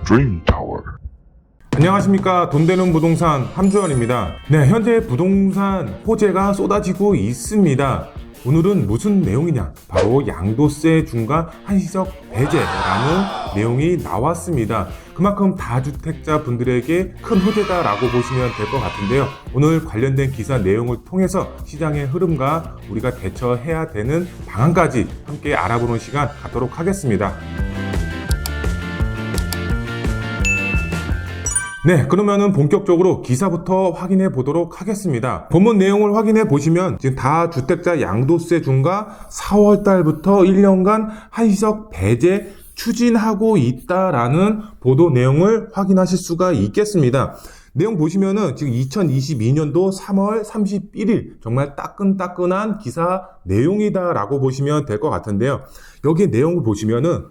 Dream Tower. 안녕하십니까. 돈 되는 부동산 함주원입니다. 네, 현재 부동산 호재가 쏟아지고 있습니다. 오늘은 무슨 내용이냐? 바로 양도세 중과 한시적 배제라는 내용이 나왔습니다. 그만큼 다주택자 분들에게 큰 호재다라고 보시면 될 것 같은데요. 오늘 관련된 기사 내용을 통해서 시장의 흐름과 우리가 대처해야 되는 방안까지 함께 알아보는 시간 갖도록 하겠습니다. 네, 그러면은 본격적으로 기사부터 확인해 보도록 하겠습니다. 본문 내용을 확인해 보시면 지금 다주택자 양도세 중과 4월 달부터 1년간 한시적 배제 추진하고 있다라는 보도 내용을 확인하실 수가 있겠습니다. 내용 보시면은 지금 2022년도 3월 31일 정말 따끈따끈한 기사 내용이다라고 보시면 될 것 같은데요. 여기 내용을 보시면은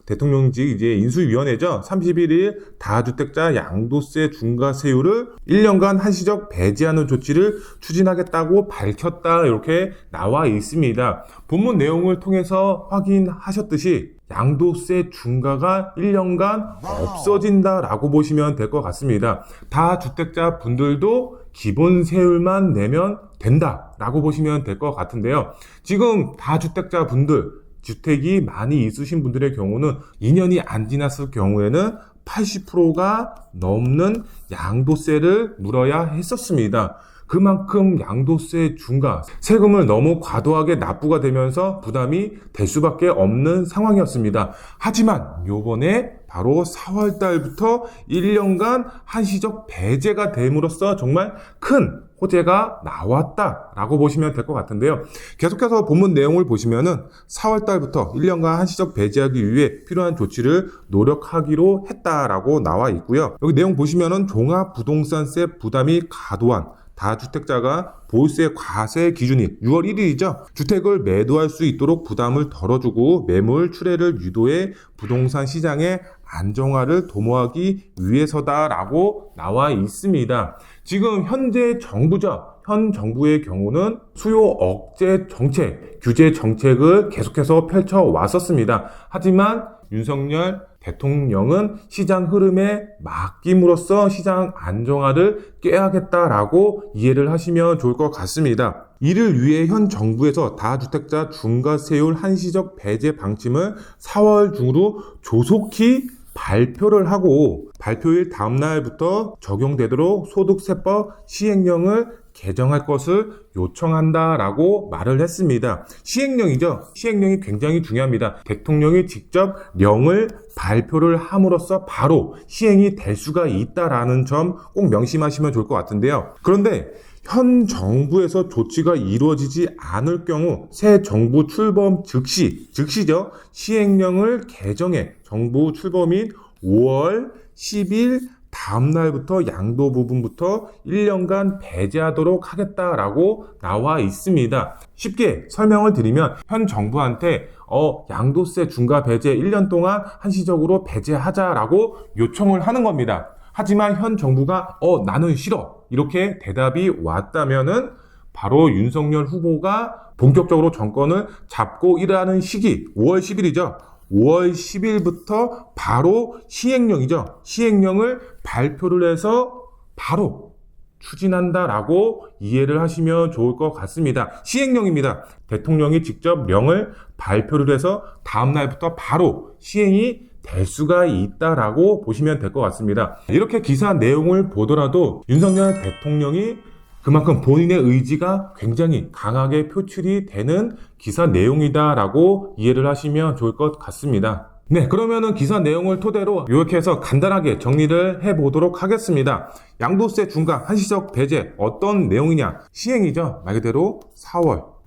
대통령직 이제 인수위원회죠. 31일 다주택자 양도세 중과세율을 1년간 한시적 배제하는 조치를 추진하겠다고 밝혔다 이렇게 나와 있습니다. 본문 내용을 통해서 확인하셨듯이 양도세 중과가 1년간 없어진다라고 보시면 될 것 같습니다. 다주택자 분들도 기본 세율만 내면 된다라고 보시면 될 것 같은데요. 지금 다주택자 분들 주택이 많이 있으신 분들의 경우는 2년이 안 지났을 경우에는 80%가 넘는 양도세를 물어야 했었습니다. 그만큼 양도세 중과 세금을 너무 과도하게 납부가 되면서 부담이 될 수밖에 없는 상황이었습니다. 하지만 요번에 바로 4월 달부터 1년간 한시적 배제가 됨으로써 정말 큰 호재가 나왔다라고 보시면 될 것 같은데요. 계속해서 본문 내용을 보시면은 4월 달부터 1년간 한시적 배제하기 위해 필요한 조치를 노력하기로 했다라고 나와 있고요. 여기 내용 보시면은 종합부동산세 부담이 과도한 다주택자가 보유세 과세 기준이 6월 1일이죠. 주택을 매도할 수 있도록 부담을 덜어주고 매물 출회를 유도해 부동산 시장의 안정화를 도모하기 위해서다라고 나와 있습니다. 지금 현재 정부죠. 현 정부의 경우는 수요 억제 정책, 규제 정책을 계속해서 펼쳐 왔었습니다. 하지만 윤석열 대통령은 시장 흐름에 맡김으로써 시장 안정화를 꾀하겠다라고 이해를 하시면 좋을 것 같습니다. 이를 위해 현 정부에서 다주택자 중과세율 한시적 배제 방침을 4월 중으로 조속히 발표를 하고 발표일 다음 날부터 적용되도록 소득세법 시행령을 개정할 것을 요청한다라고 말을 했습니다. 시행령이죠. 시행령이 굉장히 중요합니다. 대통령이 직접 령을 발표를 함으로써 바로 시행이 될 수가 있다라는 점 꼭 명심하시면 좋을 것 같은데요. 그런데 현 정부에서 조치가 이루어지지 않을 경우 새 정부 출범 즉시죠. 시행령을 개정해 정부 출범인 5월 10일 다음 날부터 양도 부분부터 1년간 배제하도록 하겠다라고 나와 있습니다. 쉽게 설명을 드리면 현 정부한테 양도세 중과 배제 1년 동안 한시적으로 배제하자라고 요청을 하는 겁니다. 하지만 현 정부가 나는 싫어 이렇게 대답이 왔다면은 바로 윤석열 후보가 본격적으로 정권을 잡고 일하는 시기 5월 10일이죠. 5월 10일부터 바로 시행령이죠. 시행령을 발표를 해서 바로 추진한다라고 이해를 하시면 좋을 것 같습니다. 시행령입니다. 대통령이 직접 명을 발표를 해서 다음 날부터 바로 시행이 될 수가 있다라고 보시면 될 것 같습니다. 이렇게 기사 내용을 보더라도 윤석열 대통령이 그만큼 본인의 의지가 굉장히 강하게 표출이 되는 기사 내용이다라고 이해를 하시면 좋을 것 같습니다. 네, 그러면은 기사 내용을 토대로 이렇게 해서 간단하게 정리를 해보도록 하겠습니다. 양도세 중과 한시적 배제 어떤 내용이냐? 시행이죠. 말 그대로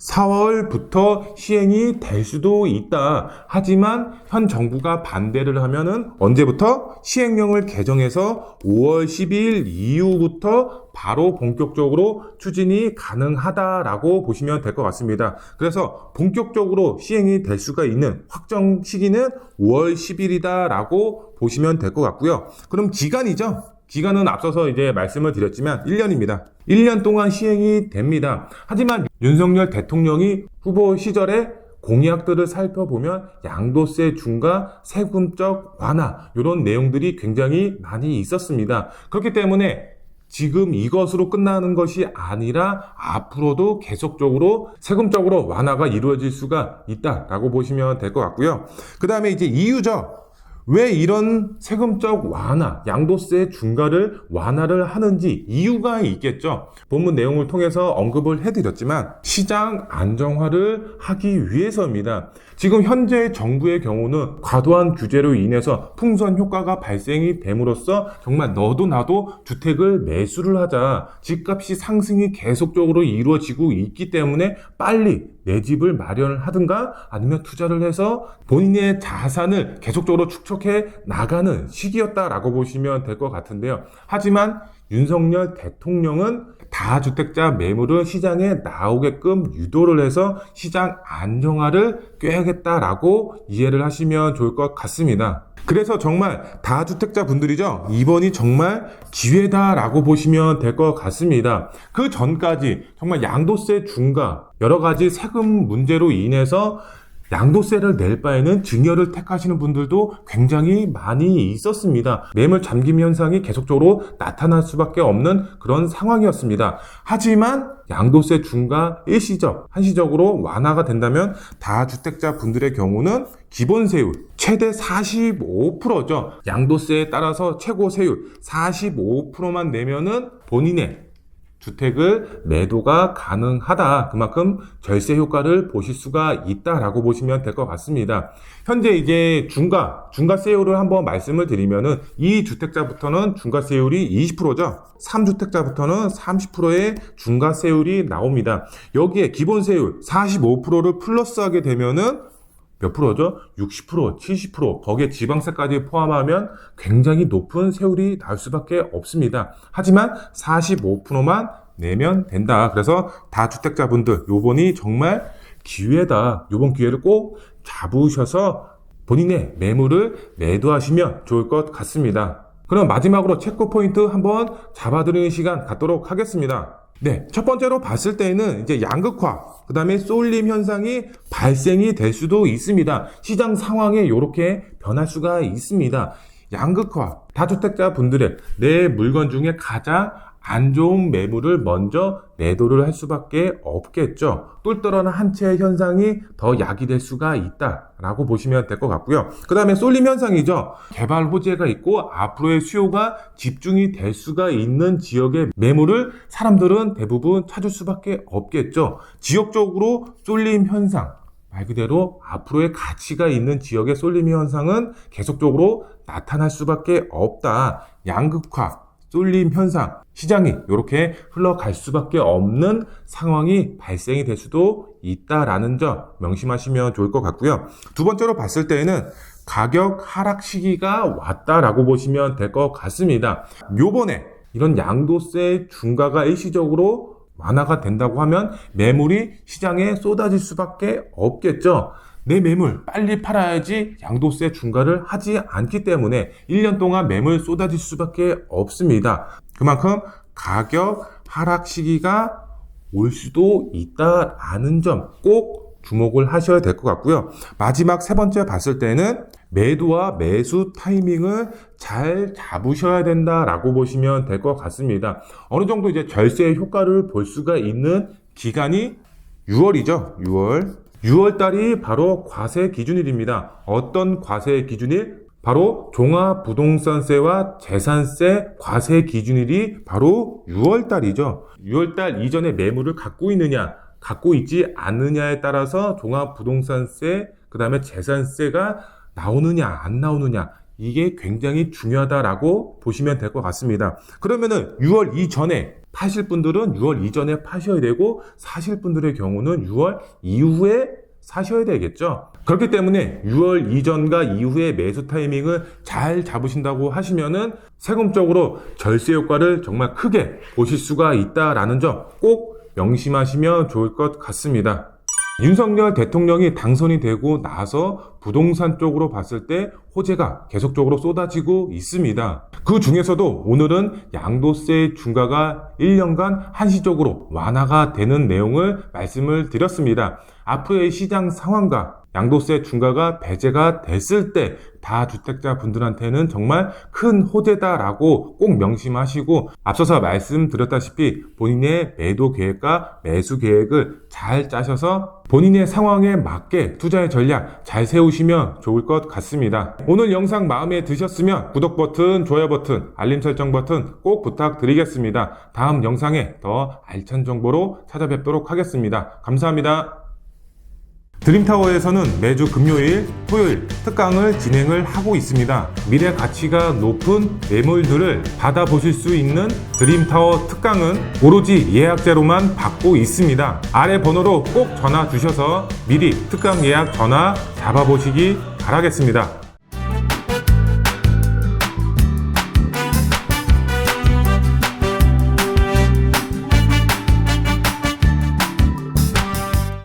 4월부터 시행이 될 수도 있다. 하지만 현 정부가 반대를 하면은 언제부터? 시행령을 개정해서 5월 12일 이후부터 바로 본격적으로 추진이 가능하다라고 보시면 될 것 같습니다. 그래서 본격적으로 시행이 될 수가 있는 확정 시기는 5월 10일이다라고 보시면 될 것 같고요. 그럼 기간이죠. 기간은 앞서서 이제 말씀을 드렸지만 1년입니다. 1년 동안 시행이 됩니다. 하지만 윤석열 대통령이 후보 시절에 공약들을 살펴보면 양도세 중과 세금적 완화 이런 내용들이 굉장히 많이 있었습니다. 그렇기 때문에 지금 이것으로 끝나는 것이 아니라 앞으로도 계속적으로 세금적으로 완화가 이루어질 수가 있다라고 보시면 될 것 같고요. 그 다음에 이제 이유죠. 왜 이런 세금적 완화, 양도세 중과를 완화를 하는지 이유가 있겠죠. 본문 내용을 통해서 언급을 해드렸지만 시장 안정화를 하기 위해서입니다. 지금 현재 정부의 경우는 과도한 규제로 인해서 풍선 효과가 발생이 됨으로써 정말 너도 나도 주택을 매수를 하자, 집값이 상승이 계속적으로 이루어지고 있기 때문에 빨리 내 집을 마련을 하든가 아니면 투자를 해서 본인의 자산을 계속적으로 축적해 나가는 시기였다라고 보시면 될 것 같은데요. 하지만 윤석열 대통령은 다주택자 매물을 시장에 나오게끔 유도를 해서 시장 안정화를 꾀하겠다라고 이해를 하시면 좋을 것 같습니다. 그래서 정말 다주택자 분들이죠. 이번이 정말 기회다라고 보시면 될 것 같습니다. 그 전까지 정말 양도세 중과 여러 가지 세금 문제로 인해서 양도세를 낼 바에는 증여를 택하시는 분들도 굉장히 많이 있었습니다. 매물 잠김 현상이 계속적으로 나타날 수밖에 없는 그런 상황이었습니다. 하지만 양도세 중과 한시적으로 완화가 된다면 다주택자 분들의 경우는 기본 세율 최대 45%죠. 양도세에 따라서 최고 세율 45%만 내면은 본인의 주택을 매도가 가능하다. 그만큼 절세 효과를 보실 수가 있다라고 보시면 될 것 같습니다. 현재 이제 중과세율을 한번 말씀을 드리면은 2주택자부터는 중과세율이 20%죠. 3주택자부터는 30%의 중과세율이 나옵니다. 여기에 기본세율 45%를 플러스하게 되면은 몇 프로죠? 60%, 70%, 거기에 지방세까지 포함하면 굉장히 높은 세율이 나올 수밖에 없습니다. 하지만 45%만 내면 된다. 그래서 다주택자분들 요번이 정말 기회다. 요번 기회를 꼭 잡으셔서 본인의 매물을 매도하시면 좋을 것 같습니다. 그럼 마지막으로 체크 포인트 한번 잡아드리는 시간 갖도록 하겠습니다. 네, 첫 번째로 봤을 때는 이제 양극화, 그 다음에 쏠림 현상이 발생이 될 수도 있습니다. 시장 상황에 이렇게 변할 수가 있습니다. 양극화, 다주택자 분들의 내 물건 중에 가장 안 좋은 매물을 먼저 매도를 할 수밖에 없겠죠. 똘똘한 한 채의 현상이 더 야기될 수가 있다라고 보시면 될 것 같고요. 그 다음에 쏠림 현상이죠. 개발 호재가 있고 앞으로의 수요가 집중이 될 수가 있는 지역의 매물을 사람들은 대부분 찾을 수밖에 없겠죠. 지역적으로 쏠림 현상, 말 그대로 앞으로의 가치가 있는 지역의 쏠림 현상은 계속적으로 나타날 수밖에 없다. 양극화, 쏠림 현상, 시장이 이렇게 흘러갈 수밖에 없는 상황이 발생이 될 수도 있다라는 점 명심하시면 좋을 것 같고요. 두 번째로 봤을 때는 가격 하락 시기가 왔다라고 보시면 될 것 같습니다. 요번에 이런 양도세 중과가 일시적으로 완화가 된다고 하면 매물이 시장에 쏟아질 수밖에 없겠죠. 내 매물 빨리 팔아야지 양도세 중과를 하지 않기 때문에 1년 동안 매물 쏟아질 수밖에 없습니다. 그만큼 가격 하락 시기가 올 수도 있다라는 점 꼭 주목을 하셔야 될 것 같고요. 마지막 세 번째 봤을 때는 매도와 매수 타이밍을 잘 잡으셔야 된다라고 보시면 될 것 같습니다. 어느 정도 이제 절세 효과를 볼 수가 있는 기간이 6월이죠. 6월 달이 바로 과세 기준일입니다. 어떤 과세 기준일? 바로 종합부동산세와 재산세 과세 기준일이 바로 6월 달이죠. 6월 달 이전에 매물을 갖고 있느냐, 갖고 있지 않느냐에 따라서 종합부동산세, 그 다음에 재산세가 나오느냐, 안 나오느냐, 이게 굉장히 중요하다라고 보시면 될 것 같습니다. 그러면은 6월 이전에 파실 분들은 6월 이전에 파셔야 되고, 사실 분들의 경우는 6월 이후에 사셔야 되겠죠. 그렇기 때문에 6월 이전과 이후의 매수 타이밍을 잘 잡으신다고 하시면은 세금적으로 절세 효과를 정말 크게 보실 수가 있다라는 점 꼭 명심하시면 좋을 것 같습니다. 윤석열 대통령이 당선이 되고 나서 부동산 쪽으로 봤을 때 호재가 계속적으로 쏟아지고 있습니다. 그 중에서도 오늘은 양도세 중과가 1년간 한시적으로 완화가 되는 내용을 말씀을 드렸습니다. 앞으로의 시장 상황과 양도세 중과가 배제가 됐을 때 다주택자 분들한테는 정말 큰 호재다라고 꼭 명심하시고, 앞서서 말씀드렸다시피 본인의 매도 계획과 매수 계획을 잘 짜셔서 본인의 상황에 맞게 투자의 전략 잘 세우시면 좋을 것 같습니다. 오늘 영상 마음에 드셨으면 구독 버튼, 좋아요 버튼, 알림 설정 버튼 꼭 부탁드리겠습니다. 다음 영상에 더 알찬 정보로 찾아뵙도록 하겠습니다. 감사합니다. 드림타워에서는 매주 금요일, 토요일 특강을 진행을 하고 있습니다. 미래 가치가 높은 매물들을 받아보실 수 있는 드림타워 특강은 오로지 예약제로만 받고 있습니다. 아래 번호로 꼭 전화 주셔서 미리 특강 예약 전화 잡아보시기 바라겠습니다.